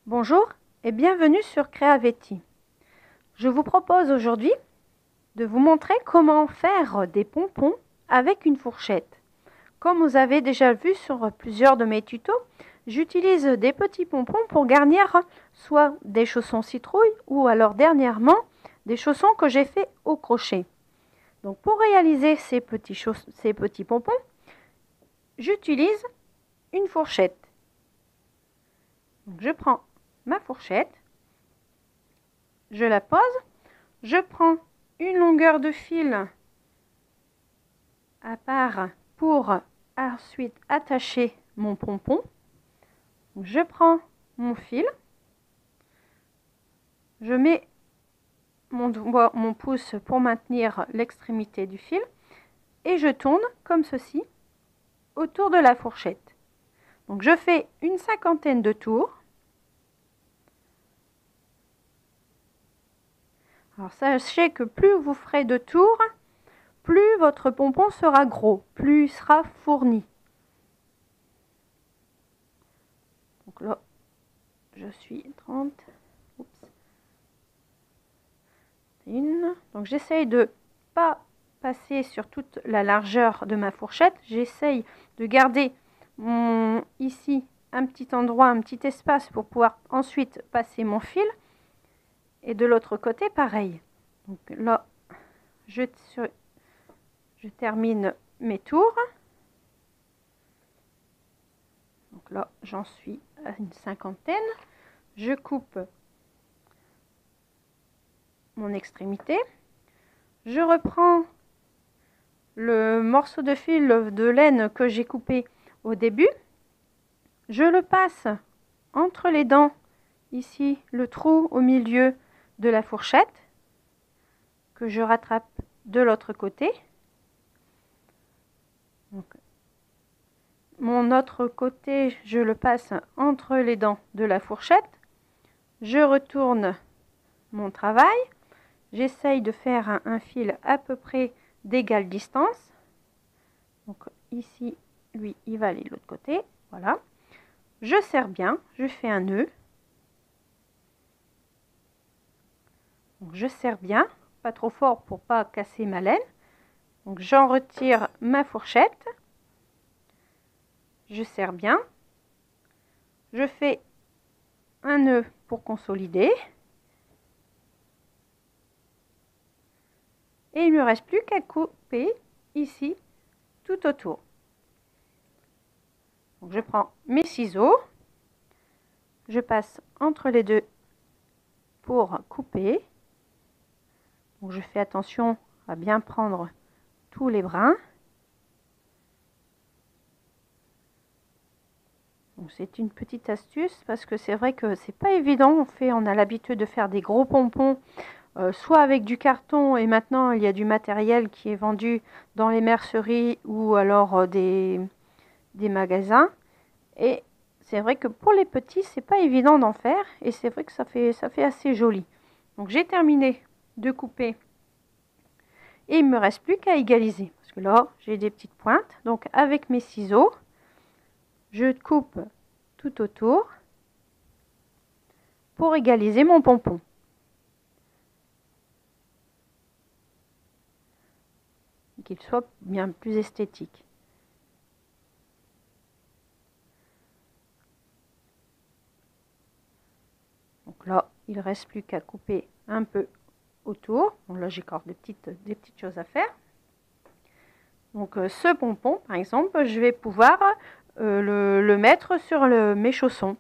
Bonjour et bienvenue sur Creavetti. Je vous propose aujourd'hui de vous montrer comment faire des pompons avec une fourchette. Comme vous avez déjà vu sur plusieurs de mes tutos, j'utilise des petits pompons pour garnir soit des chaussons citrouilles ou alors dernièrement des chaussons que j'ai fait au crochet. Donc pour réaliser ces petits pompons, j'utilise une fourchette. Donc je prends ma fourchette, je la pose, je prends une longueur de fil à part pour ensuite attacher mon pompon. Je prends mon fil, je mets mon pouce pour maintenir l'extrémité du fil et je tourne comme ceci autour de la fourchette. Donc je fais une cinquantaine de tours. Alors sachez que plus vous ferez de tours, plus votre pompon sera gros, plus il sera fourni. Donc là, je suis 30. Donc j'essaye de pas passer sur toute la largeur de ma fourchette. J'essaye de garder ici un petit endroit, un petit espace pour pouvoir ensuite passer mon fil. Et de l'autre côté, pareil. Donc là, je termine mes tours. Donc là, j'en suis à une cinquantaine. Je coupe mon extrémité. Je reprends le morceau de fil de laine que j'ai coupé au début. Je le passe entre les dents, ici le trou au milieu de la fourchette, que je rattrape de l'autre côté. Donc, mon autre côté, je le passe entre les dents de la fourchette. Je retourne mon travail. J'essaye de faire un fil à peu près d'égale distance. Donc ici, lui, il va aller de l'autre côté. Voilà. Je serre bien, je fais un nœud. Donc, je serre bien, pas trop fort pour pas casser ma laine. Donc j'en retire ma fourchette. Je serre bien. Je fais un nœud pour consolider. Et il ne me reste plus qu'à couper ici tout autour. Donc je prends mes ciseaux, je passe entre les deux pour couper. Donc je fais attention à bien prendre tous les brins. C'est une petite astuce parce que c'est vrai que c'est pas évident. On a l'habitude de faire des gros pompons, soit avec du carton, et maintenant il y a du matériel qui est vendu dans les merceries ou alors des magasins. Et c'est vrai que pour les petits, c'est pas évident d'en faire, et c'est vrai que ça fait assez joli. Donc j'ai terminé de couper et il me reste plus qu'à égaliser parce que là j'ai des petites pointes. Donc avec mes ciseaux, je coupe tout autour pour égaliser mon pompon. Qu'il soit bien plus esthétique. Donc là, il ne reste plus qu'à couper un peu autour. Bon, là, j'ai encore des petites choses à faire. Donc ce pompon, par exemple, je vais pouvoir le mettre sur mes chaussons.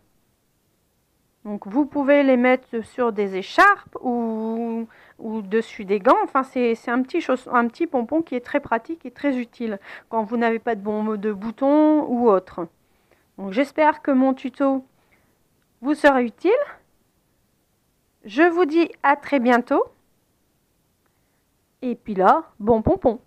Donc vous pouvez les mettre sur des écharpes ou dessus des gants. Enfin, c'est un petit pompon qui est très pratique et très utile quand vous n'avez pas de boutons ou autre. Donc j'espère que mon tuto vous sera utile. Je vous dis à très bientôt. Et puis là, bon pompon.